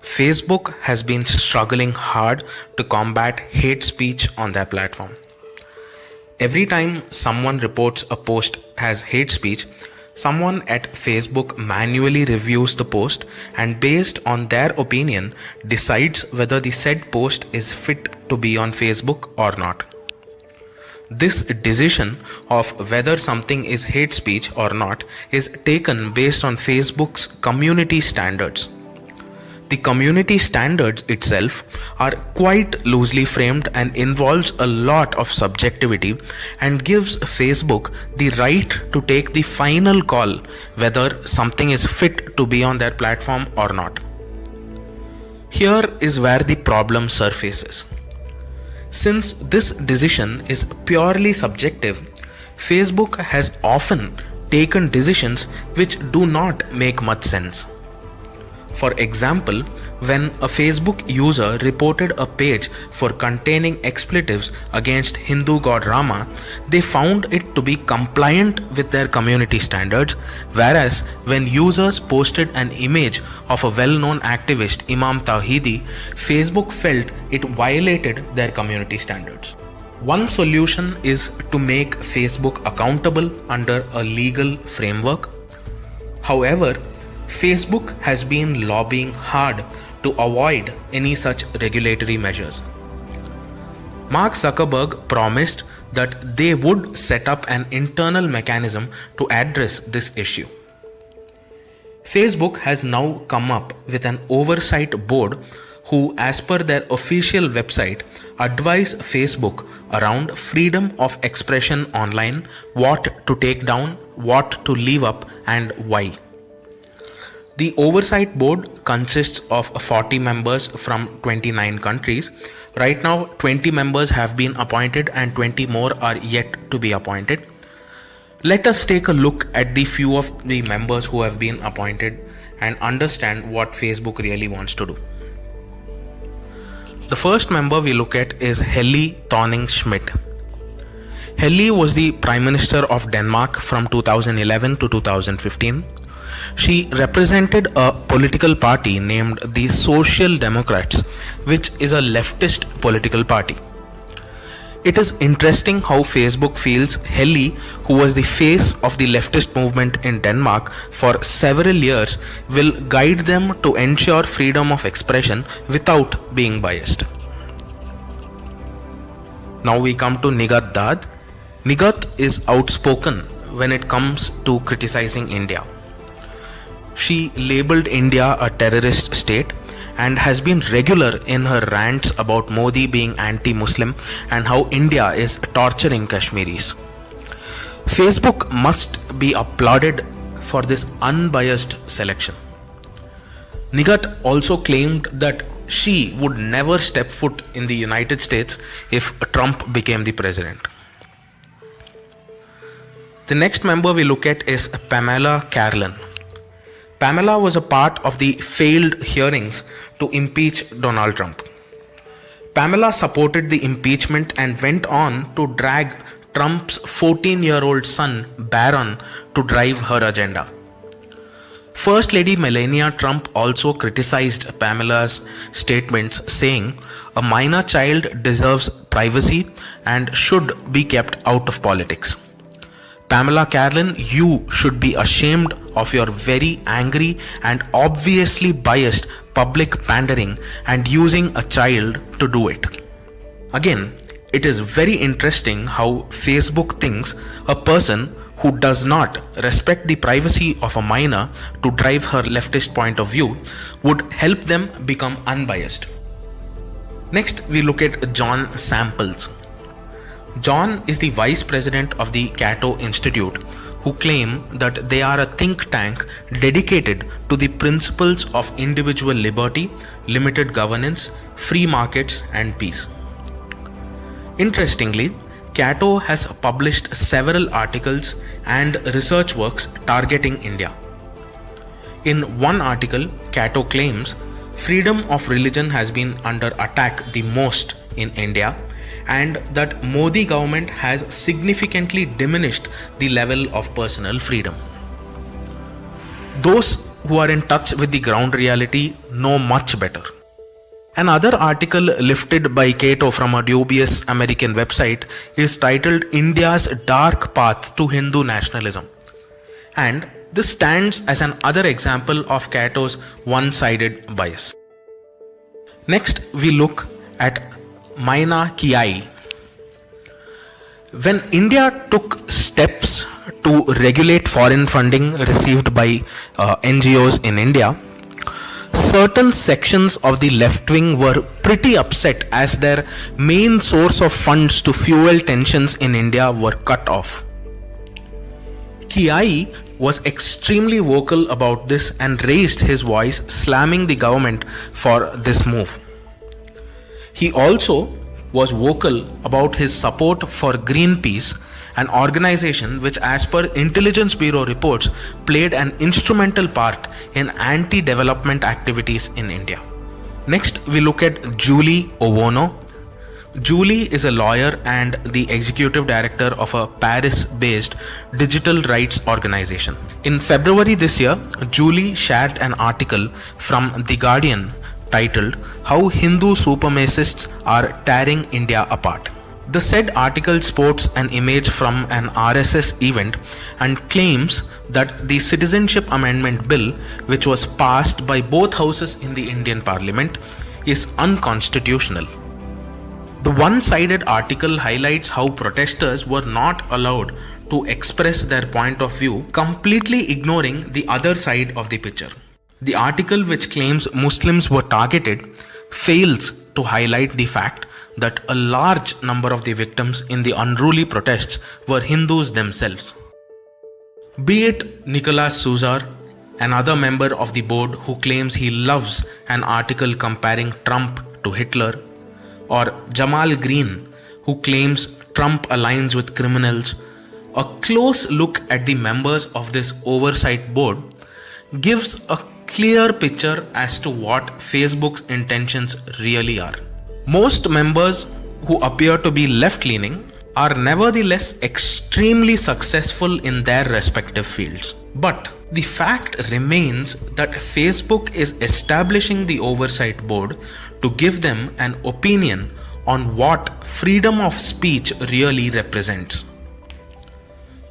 Facebook has been struggling hard to combat hate speech on their platform. Every time someone reports a post as hate speech, someone at Facebook manually reviews the post and based on their opinion decides whether the said post is fit to be on Facebook or not. This decision of whether something is hate speech or not is taken based on Facebook's community standards. The community standards itself are quite loosely framed and involves a lot of subjectivity and gives Facebook the right to take the final call whether something is fit to be on their platform or not. Here is where the problem surfaces. Since this decision is purely subjective, Facebook has often taken decisions which do not make much sense. For example, when a Facebook user reported a page for containing expletives against Hindu god Rama, they found it to be compliant with their community standards, whereas when users posted an image of a well-known activist Imam Tawhidi, Facebook felt it violated their community standards. One solution is to make Facebook accountable under a legal framework. However, Facebook has been lobbying hard to avoid any such regulatory measures. Mark Zuckerberg promised that they would set up an internal mechanism to address this issue. Facebook has now come up with an oversight board who, as per their official website, advise Facebook around freedom of expression online, what to take down, what to leave up, and why. The Oversight Board consists of 40 members from 29 countries. Right now, 20 members have been appointed and 20 more are yet to be appointed. Let us take a look at the few of the members who have been appointed and understand what Facebook really wants to do. The first member we look at is Helle Thorning-Schmidt. Helle was the Prime Minister of Denmark from 2011 to 2015. She represented a political party named the Social Democrats, which is a leftist political party. It is interesting how Facebook feels Helle, who was the face of the leftist movement in Denmark for several years, will guide them to ensure freedom of expression without being biased. Now we come to Nigat Dad. Nigat is outspoken when it comes to criticizing India. She labeled India a terrorist state and has been regular in her rants about Modi being anti-Muslim and how India is torturing Kashmiris. Facebook must be applauded for this unbiased selection. Nigat also claimed that she would never step foot in the United States if Trump became the president. The next member we look at is Pamela Karlan. Pamela was a part of the failed hearings to impeach Donald Trump. Pamela supported the impeachment and went on to drag Trump's 14-year-old son Barron to drive her agenda. First Lady Melania Trump also criticized Pamela's statements, saying a minor child deserves privacy and should be kept out of politics. Pamela Karlan, you should be ashamed of your very angry and obviously biased public pandering and using a child to do it. Again, it is very interesting how Facebook thinks a person who does not respect the privacy of a minor to drive her leftist point of view would help them become unbiased. Next, we look at John Samples. John is the vice president of the Cato Institute, who claim that they are a think tank dedicated to the principles of individual liberty, limited governance, free markets, and peace. Interestingly, Cato has published several articles and research works targeting India. In one article, Cato claims freedom of religion has been under attack the most in India, and that Modi government has significantly diminished the level of personal freedom. Those who are in touch with the ground reality know much better. Another article lifted by Cato from a dubious American website is titled India's Dark Path to Hindu Nationalism. And this stands as another example of Cato's one-sided bias. Next, we look at Maina Kiai. When India took steps to regulate foreign funding received by NGOs in India, certain sections of the left wing were pretty upset as their main source of funds to fuel tensions in India were cut off. Kiai was extremely vocal about this and raised his voice, slamming the government for this move. He also was vocal about his support for Greenpeace, an organization which, as per Intelligence Bureau reports, played an instrumental part in anti-development activities in India. Next, we look at Julie Owono. Julie is a lawyer and the executive director of a Paris-based digital rights organization. In February this year, Julie shared an article from The Guardian titled How Hindu Supremacists Are Tearing India Apart. The said article sports an image from an RSS event and claims that the Citizenship Amendment Bill, which was passed by both houses in the Indian Parliament, is unconstitutional. The one-sided article highlights how protesters were not allowed to express their point of view, completely ignoring the other side of the picture. The article, which claims Muslims were targeted, fails to highlight the fact that a large number of the victims in the unruly protests were Hindus themselves. Be it Nicolas Souzar, another member of the board who claims he loves an article comparing Trump to Hitler, or Jamal Green, who claims Trump aligns with criminals, a close look at the members of this oversight board gives a clear picture as to what Facebook's intentions really are. Most members who appear to be left-leaning are nevertheless extremely successful in their respective fields. But the fact remains that Facebook is establishing the oversight board to give them an opinion on what freedom of speech really represents.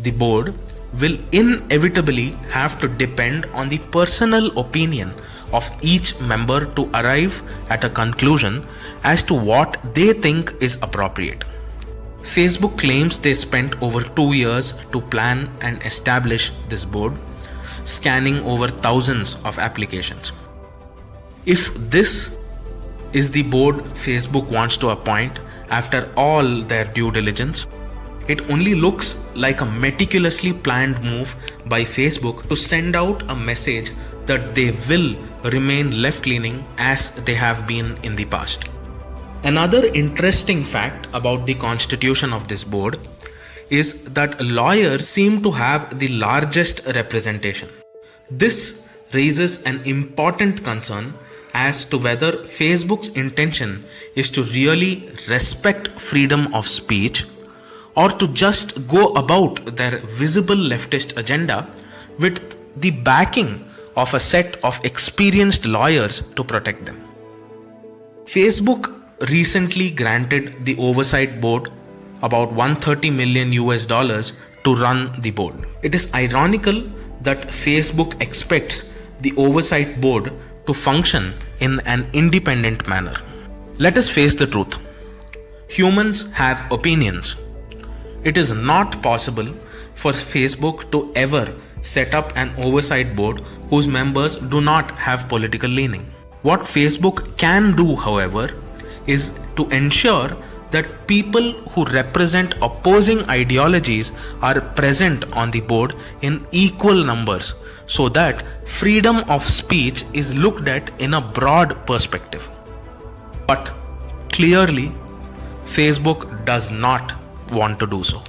The board will inevitably have to depend on the personal opinion of each member to arrive at a conclusion as to what they think is appropriate. Facebook claims they spent over 2 years to plan and establish this board, scanning over thousands of applications. If this is the board Facebook wants to appoint after all their due diligence, it only looks like a meticulously planned move by Facebook to send out a message that they will remain left-leaning as they have been in the past. Another interesting fact about the constitution of this board is that lawyers seem to have the largest representation. This raises an important concern as to whether Facebook's intention is to really respect freedom of speech or to just go about their visible leftist agenda with the backing of a set of experienced lawyers to protect them. Facebook recently granted the oversight board about $130 million to run the board. It is ironical that Facebook expects the oversight board to function in an independent manner. Let us face the truth. Humans have opinions. It is not possible for Facebook to ever set up an oversight board whose members do not have political leaning. What Facebook can do, however, is to ensure that people who represent opposing ideologies are present on the board in equal numbers so that freedom of speech is looked at in a broad perspective. But clearly, Facebook does not want to do so.